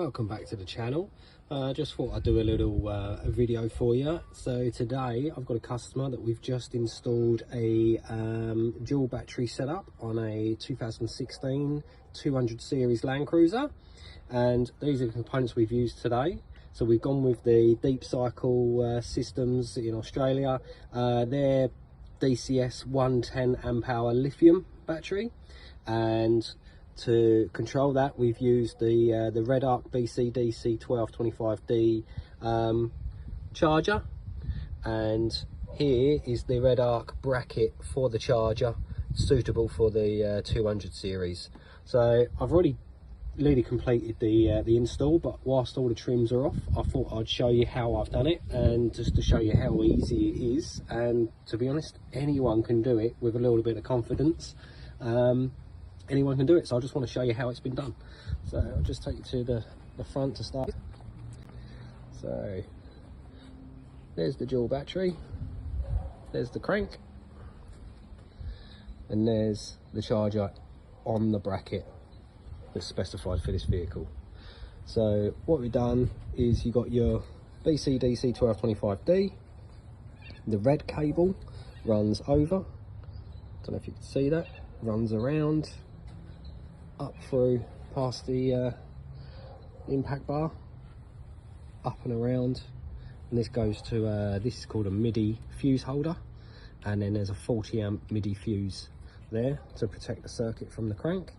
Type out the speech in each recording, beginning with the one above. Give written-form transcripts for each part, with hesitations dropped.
welcome back to the channel. Just thought I'd do a little a video for you. So today I've got a customer that we've just installed a dual battery setup on a 2016 200 series Landcruiser, and these are the components we've used today. So we've gone with the deep cycle systems in Australia. They're DCS 110 amp hour lithium battery, and to control that we've used the Redarc BCDC 1225D charger, and here is the Redarc bracket for the charger suitable for the 200 series. So I've already nearly completed the install, but whilst all the trims are off, I thought I'd show you how I've done it, and just to show you how easy it is. And to be honest, anyone can do it with a little bit of confidence. Anyone can do it, so I just want to show you how it's been done. So I'll just take you to the front to start. So there's the dual battery, there's the crank, and there's the charger on the bracket that's specified for this vehicle. So what we've done is you got your BCDC 1225D, the red cable runs over, don't know if you can see that, runs around, up through past the impact bar, up and around, and this goes to this is called a MIDI fuse holder, and then there's a 40 amp MIDI fuse there to protect the circuit from the crank.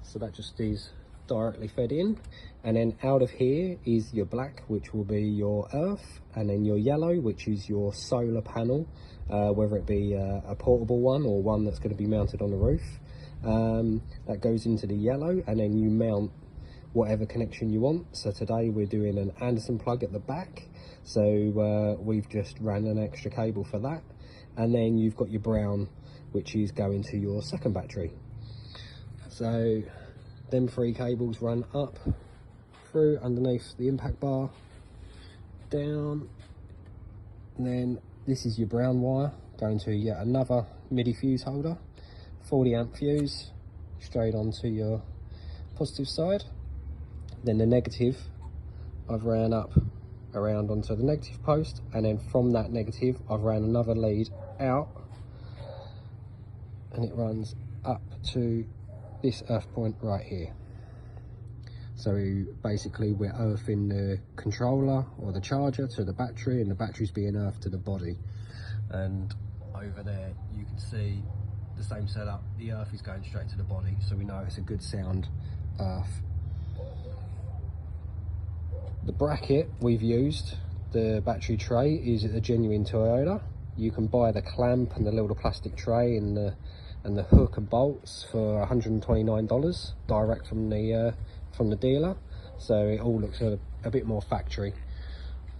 So that just is directly fed in, and then out of here is your black, which will be your earth, and then your yellow, which is your solar panel, whether it be a portable one or one that's going to be mounted on the roof. That goes into the yellow, and then you mount whatever connection you want. So today we're doing an Anderson plug at the back, so we've just ran an extra cable for that. And then you've got your brown, which is going to your second battery. So them three cables run up through underneath the impact bar, down, and then this is your brown wire going to yet another MIDI fuse holder, 40 amp fuse straight onto your positive side. Then the negative I've ran up around onto the negative post, and then from that negative I've ran another lead out, and it runs up to this earth point right here. So basically we're earthing the controller or the charger to the battery, and the battery's being earthed to the body. And over there you can see the same setup, the earth is going straight to the body, so we know it's a good sound earth. The bracket we've used, the battery tray, is a genuine Toyota. You can buy the clamp and the little plastic tray and the hook and bolts for $129 direct from the dealer, so it all looks a bit more factory.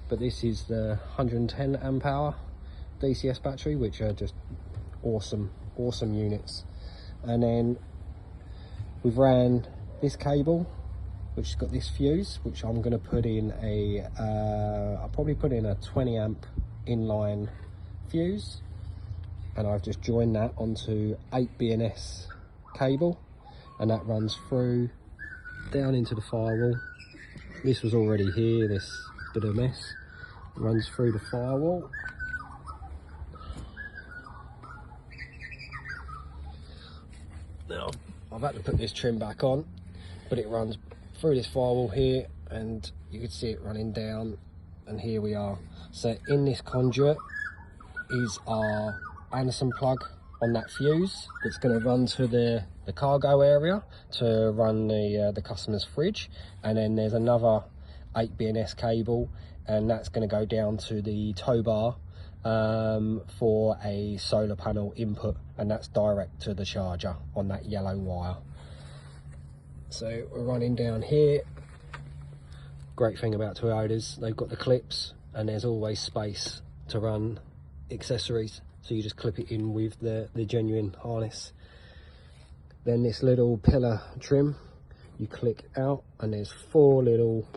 But this is the 110 amp hour DCS battery, which are just awesome units. And then we've ran this cable, which has got this fuse, which I'm going to put in I'll probably put in a 20 amp inline fuse, and I've just joined that onto 8 BNS cable, and that runs through down into the firewall. This was already here, this bit of mess, runs through the firewall. Now I've had to put this trim back on, but it runs through this firewall here, and you can see it running down, and here we are. So in this conduit is our Anderson plug on that fuse that's going to run to the cargo area to run the customer's fridge, and then there's another 8 BNS cable, and that's going to go down to the tow bar for a solar panel input, and that's direct to the charger on that yellow wire. So we're running down here. Great thing about Toyotas, they've got the clips, and there's always space to run accessories, so you just clip it in with the genuine harness. Then this little pillar trim you click out, and there's 4 little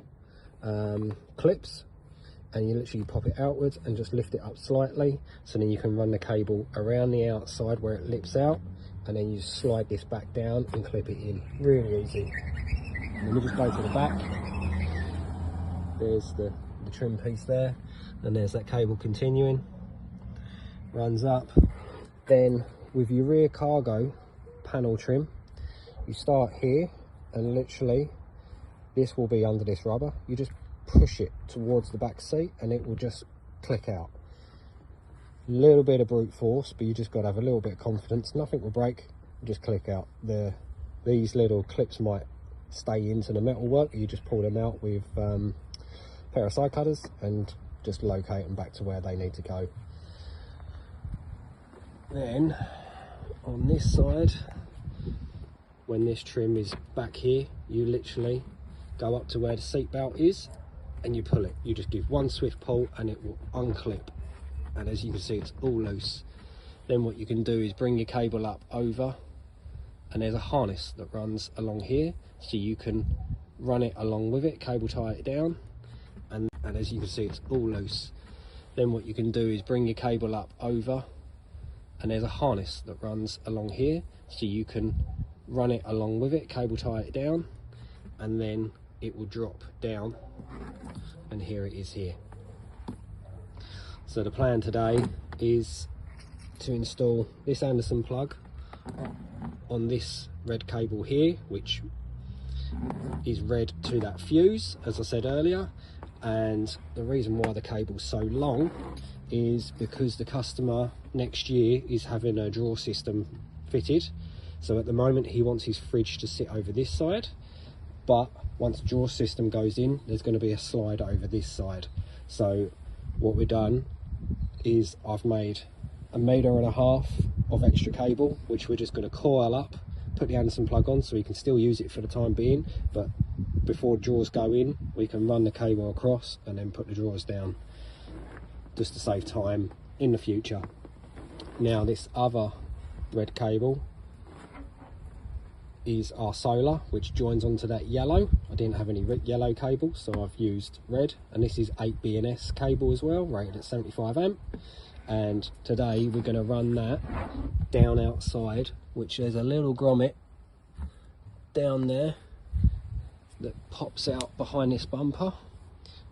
clips, and you literally pop it outwards and just lift it up slightly, so then you can run the cable around the outside where it lips out, and then you slide this back down and clip it in. Really easy. And then we just go to the back. There's the trim piece there, and there's that cable continuing, runs up. Then with your rear cargo panel trim, you start here, and literally this will be under this rubber. You just push it towards the back seat and it will just click out. Little bit of brute force, but you just got to have a little bit of confidence. Nothing will break, just click out. These little clips might stay into the metal work. You just pull them out with a pair of side cutters and just locate them back to where they need to go. Then on this side, when this trim is back here, you literally go up to where the seat belt is and you pull it. You just give one swift pull and it will unclip, and as you can see, it's all loose. Then what you can do is bring your cable up over, and there's a harness that runs along here, so you can run it along with it, cable tie it down, and as you can see, it's all loose. Then what you can do is bring your cable up over, and there's a harness that runs along here, so you can run it along with it, cable tie it down, and then it will drop down, and here it is here. So the plan today is to install this Anderson plug on this red cable here, which is red to that fuse, as I said earlier. And the reason why the cable's so long is because the customer next year is having a drawer system fitted. So at the moment he wants his fridge to sit over this side, but once the drawer system goes in, there's going to be a slide over this side. So what we've done is I've made 1.5 meters of extra cable, which we're just going to coil up, put the Anderson plug on so we can still use it for the time being, but before drawers go in we can run the cable across and then put the drawers down, just to save time in the future. Now this other red cable is our solar, which joins onto that yellow. I didn't have any yellow cable, so I've used red, and this is 8 BNS cable as well, rated at 75 amp. And today we're going to run that down outside, which there's a little grommet down there that pops out behind this bumper,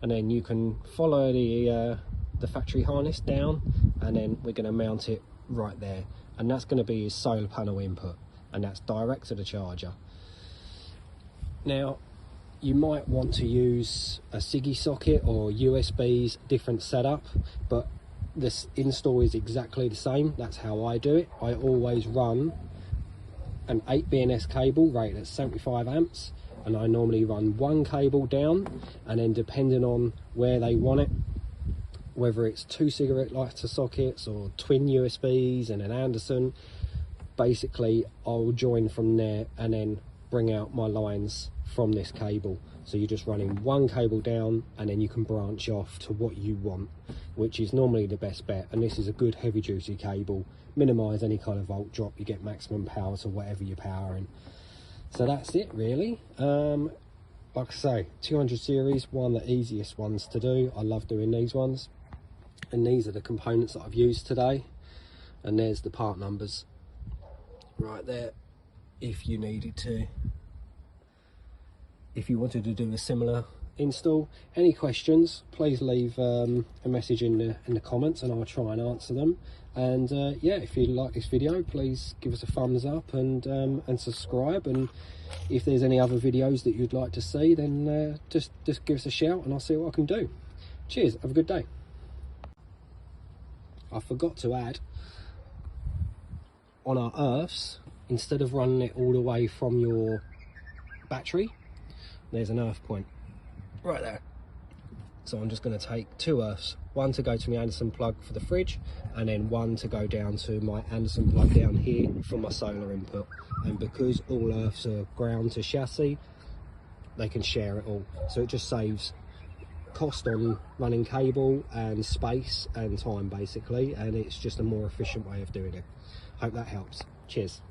and then you can follow the factory harness down, and then we're going to mount it right there, and that's going to be his solar panel input, and that's direct to the charger. Now you might want to use a SIGGI socket or USB's different setup, but this install is exactly the same. That's how I do it. I always run an 8 BNS cable rated at 75 amps, and I normally run one cable down, and then depending on where they want it, whether it's 2 cigarette lighter sockets or twin USBs and an Anderson, basically I'll join from there and then bring out my lines from this cable. So you're just running one cable down, and then you can branch off to what you want, which is normally the best bet. And this is a good heavy duty cable, minimize any kind of volt drop, you get maximum power to whatever you're powering. So that's it really. Like I say, 200 series, one of the easiest ones to do. I love doing these ones, and these are the components that I've used today, and there's the part numbers right there if you needed to, if you wanted to do a similar install. Any questions, please leave a message in the comments and I'll try and answer them. And yeah, if you like this video, please give us a thumbs up and subscribe, and if there's any other videos that you'd like to see, then just give us a shout and I'll see what I can do. Cheers, have a good day. I forgot to add, on our earths, instead of running it all the way from your battery, there's an earth point right there. So I'm just going to take 2 earths, one to go to my Anderson plug for the fridge, and then one to go down to my Anderson plug down here for my solar input. And because all earths are ground to chassis, they can share it all, so it just saves cost on running cable and space and time basically, and it's just a more efficient way of doing it. Hope that helps. Cheers.